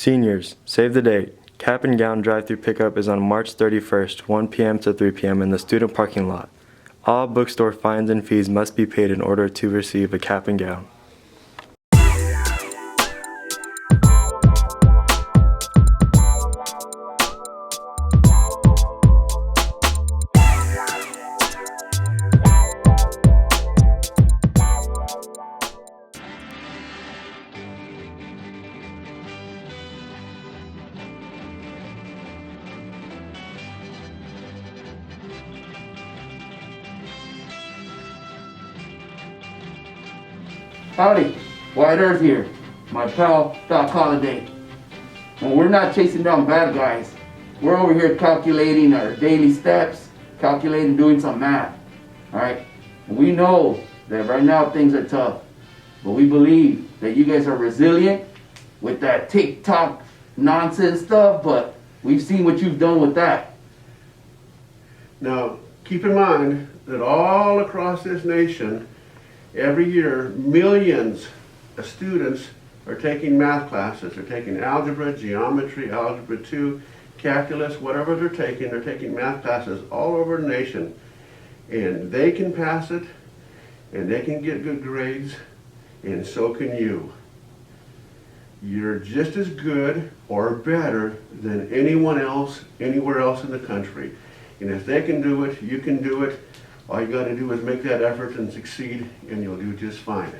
Seniors, save the date. Cap and Gown drive-thru pickup is on March 31st, 1 p.m. to 3 p.m. in the student parking lot. All bookstore fines and fees must be paid in order to receive a cap and gown. Howdy, White Earth here, my pal Doc Holliday. And we're not chasing down bad guys. We're over here calculating our daily steps, calculating, doing some math. Alright? And we know that right now things are tough. But we believe that you guys are resilient with that TikTok nonsense stuff, but we've seen what you've done with that. Now, keep in mind that all across this nation, every year, millions of students are taking math classes. They're taking algebra, geometry, algebra 2, calculus, whatever they're taking math classes all over the nation. And they can pass it, and they can get good grades, and so can you. You're just as good or better than anyone else, anywhere else in the country. And if they can do it, you can do it. All you got to do is make that effort and succeed, and you'll do just fine.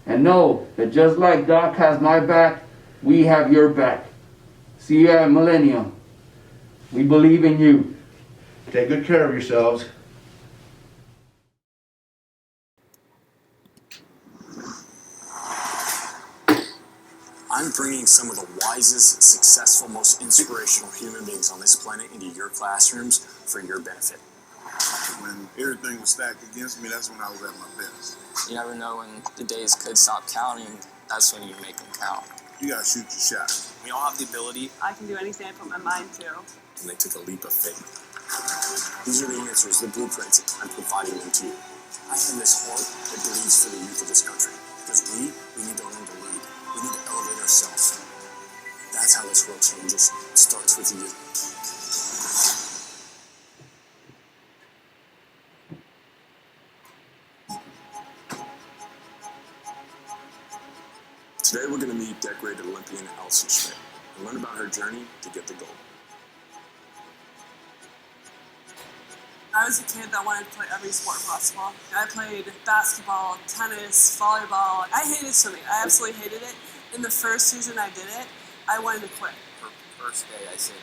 And know that just like Doc has my back, we have your back. See you at Millennium. We believe in you. Take good care of yourselves. I'm bringing some of the wisest, successful, most inspirational human beings on this planet into your classrooms for your benefit. When everything was stacked against me, that's when I was at my best. You never know when the days could stop counting. That's when you make them count. You gotta shoot your shot. We all have the ability, I can do anything I put my mind to. and they took a leap of faith. These are the answers, the blueprints. I'm providing them to you. I have this heart that bleeds for the youth of this country. Because we need to learn to lead. We need to elevate ourselves. That's how this world changes. It starts with you. Today we're going to meet decorated Olympian Allison Schmidt and learn about her journey to get the gold. I was a kid that wanted to play every sport possible. I played basketball, tennis, volleyball. I hated swimming. I absolutely hated it. In the first season I did it, I wanted to quit. For first day, I said,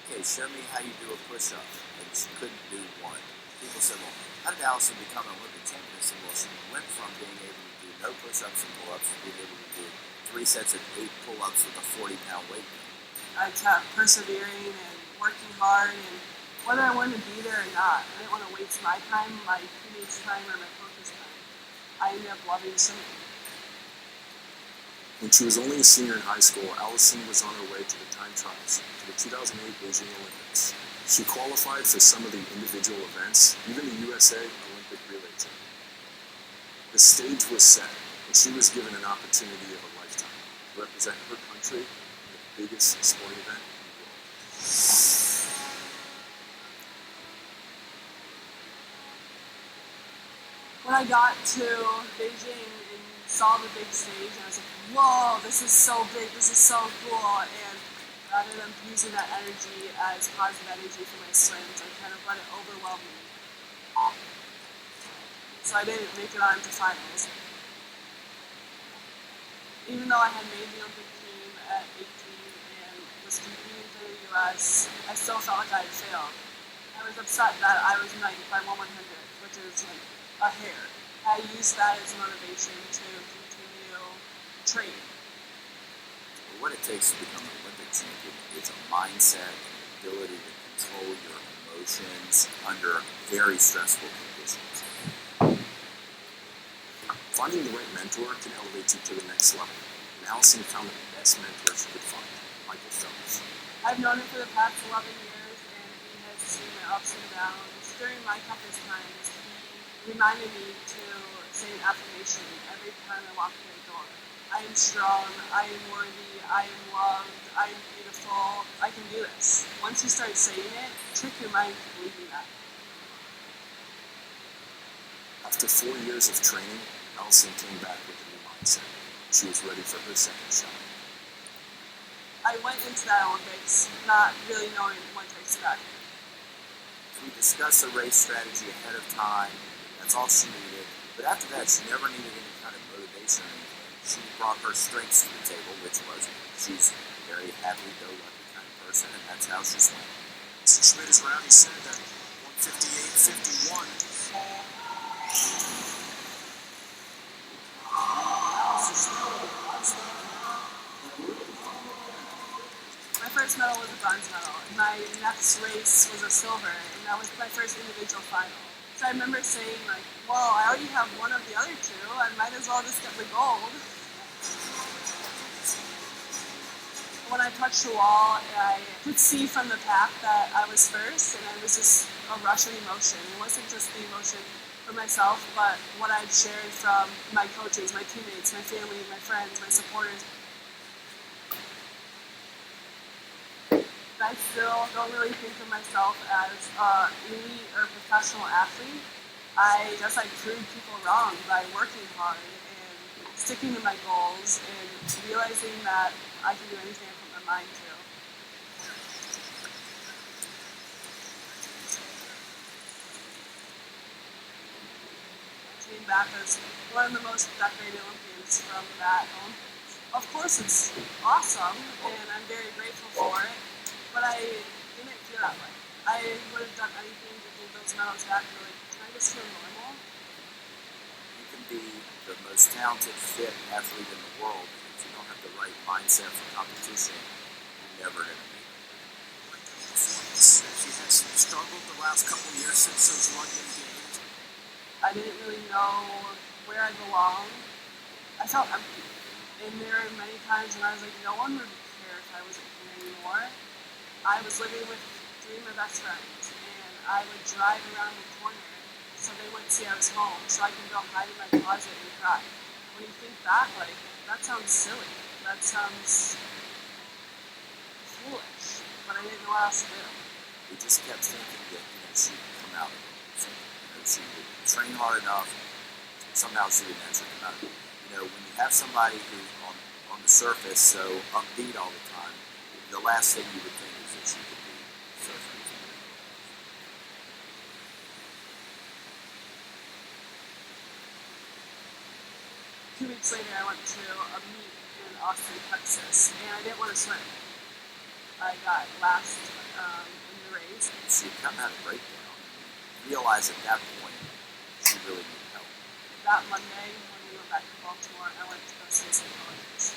okay, show me how you do a push-up. And she couldn't do one. People said, well, how did Allison become an Olympic champion? I said, well, she went from being able to do no push-ups and pull-ups to being able to do 3 sets of 8 pull-ups with a 40-pound weight. I kept persevering and working hard, and whether I wanted to be there or not, I didn't want to waste my time, my teammates' time, or my coach's time. I ended up loving swimming. When she was only a senior in high school, Allison was on her way to the time trials for the 2008 Beijing Olympics. She qualified for some of the individual events, even the USA Olympic relay team. The stage was set, and she was given an opportunity of a lifetime to represent her country in the biggest sporting event in the world. When I got to Beijing and saw the big stage, I was like, whoa, this is so big, this is so cool. And rather than using that energy as positive energy for my swims, I kind of let it overwhelm me. So I didn't make it on to finals. Even though I had made the Olympic team at 18 and was competing for the US, I still felt like I had failed. I was upset that I was 9th by 1/100th, which is like a hair. I used that as motivation to continue training. But what it takes to become an Olympic champion is a mindset and an ability to control your emotions under very stressful conditions. Finding the right mentor can elevate you to the next level. And Allison found the best mentor she could find, Michael Phelps. I've known him for the past 11 years, and he has seen my ups and downs. During my toughest times, he reminded me to say an affirmation every time I walked in the door. I am strong, I am worthy, I am loved, I am beautiful, I can do this. Once you start saying it, trick your mind to believing that. After 4 years of training, Allison came back with a new mindset. She was ready for her second shot. I went into that Olympics not really knowing what to expect. We discussed the race strategy ahead of time. That's all she needed. But after that, she never needed any kind of motivation or anything. She brought her strengths to the table, which was she's a very happy-go-lucky kind of person, and that's how she swam. Mr. Schmidt is around. He said that 158.51. My first medal was a bronze medal. My next race was a silver, and that was my first individual final. So I remember saying, like, well, I already have one of the other two. I might as well just get the gold. When I touched the wall, I could see from the pack that I was first, and it was just a rush of emotion. It wasn't just the emotion for myself, but what I'd shared from my coaches, my teammates, my family, my friends, my supporters. I still don't really think of myself as an elite or professional athlete. I guess I proved people wrong by working hard and sticking to my goals and realizing that I can do anything I put my mind to. I came back as one of the most decorated Olympians from that Olympics. Of course, it's awesome, and I'm very grateful for it. But I didn't feel that way. I would have done anything to give those medals back. Really, can I just feel normal? You can be the most talented, fit athlete in the world, and if you don't have the right mindset for competition, you're never going to make it. She has struggled the last couple years since those London games. I didn't really know where I belonged. I felt empty. And there were many times when I was like, no one would care if I wasn't here anymore. I was living with three of my best friends, and I would drive around the corner so they wouldn't see I was home, so I could go hide in my closet and cry. When you think back, like, that sounds silly. That sounds foolish, but I didn't know what else to do. We just kept thinking that she would come out of it. So, she would train hard enough, somehow she would eventually come out of it. When you have somebody who's on the surface so upbeat all the time, the last thing you would think is that she could be surfing. 2 weeks later, I went to a meet in Austin, Texas, and I didn't want to swim. I got last in the race. She kind of had a breakdown. Realized at that point she really needed help. That Monday, when we went back to Baltimore, I went to go see a psychologist.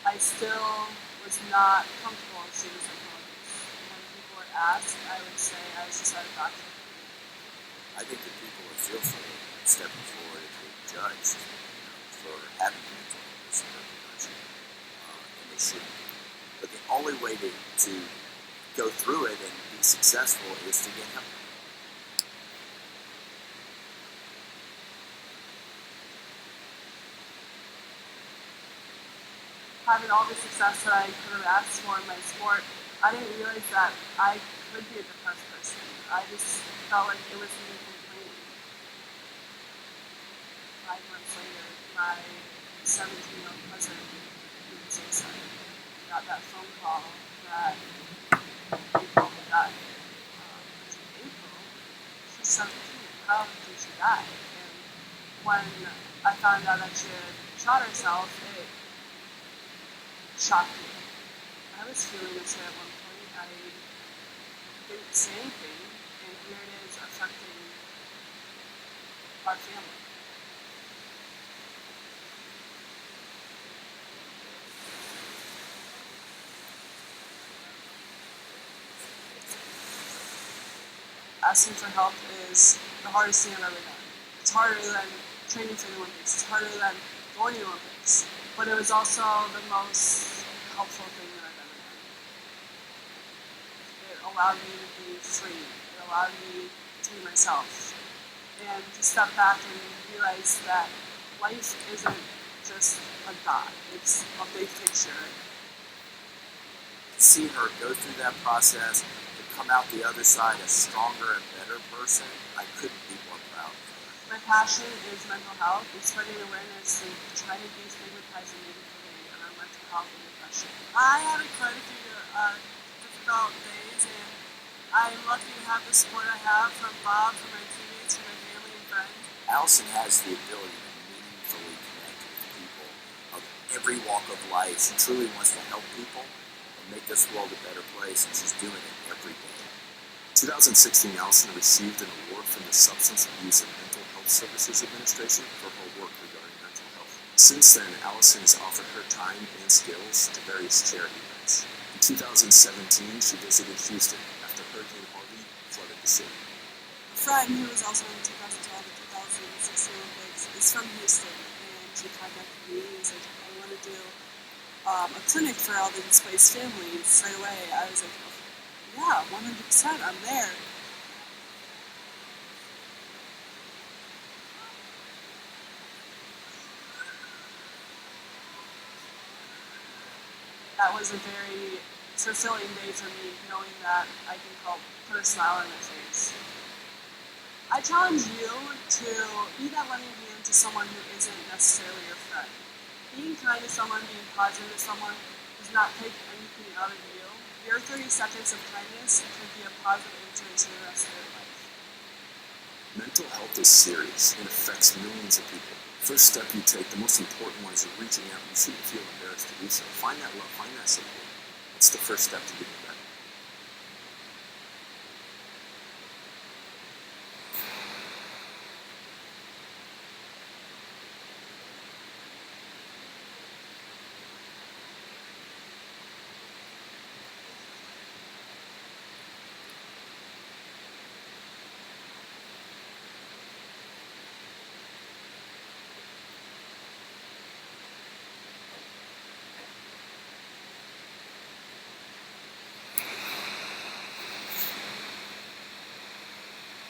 I still was not comfortable seeing a psychologist. When people would ask, I would say I was just at a doctor. I think that people are fearful of stepping forward and being judged for having mental illness or depression, and they shouldn't. But the only way to go through it and be successful is to get help. Having all the success that I could have asked for in my sport, I didn't realize that I could be a depressed person. I just felt like it was me complaining. 5 months later, my 17-year-old cousin committed suicide. I got that phone call that April died. I was like, April? She's 17. How did she die? And when I found out that she had shot herself, it shocked me. I was feeling this way at one point. I didn't say anything, and here it is affecting our family. Asking for help is the hardest thing I've ever done. It's harder than training for the Olympics. It's harder than going to the Olympics. But it was also the most helpful thing that I've ever done. It allowed me to be free. It allowed me to be myself. and to step back and realize that life isn't just a dot, it's a big picture. To see her go through that process, to come out the other side a stronger and better person, I couldn't be more proud of her. My passion is mental health and spreading awareness and trying to destigmatize and negativity around mental health and depression. I had quite a few difficult days, and I'm lucky to have the support I have from Bob, from my teammates, from my family and friends. Allison has the ability to meaningfully connect with people of every walk of life. She truly wants to help people and make this world a better place, and she's doing it every day. In 2016, Allison received an award from the Substance Abuse and Mental Health Services Administration for her work regarding mental health. Since then, Allison has offered her time and skills to various charity events. In 2017, she visited Houston after Hurricane Harvey flooded the city. A friend who was also in the 2012 and 2016 Olympics is from Houston, and she contacted me and was like, I want to do a clinic for all the displaced families. Right away, I was like, yeah, 100%, I'm there. That was a very fulfilling day for me, knowing that I can help put a smile on their face. I challenge you to be that lending hand to someone who isn't necessarily your friend. Being kind to someone, being positive to someone does not take anything out of you. Your 30 seconds of kindness could be a positive influence for the rest of their life. Mental health is serious and affects millions of people. First step you take, the most important one, is reaching out. You shouldn't feel embarrassed to do so. Find that love, find that support. It's the first step to getting better.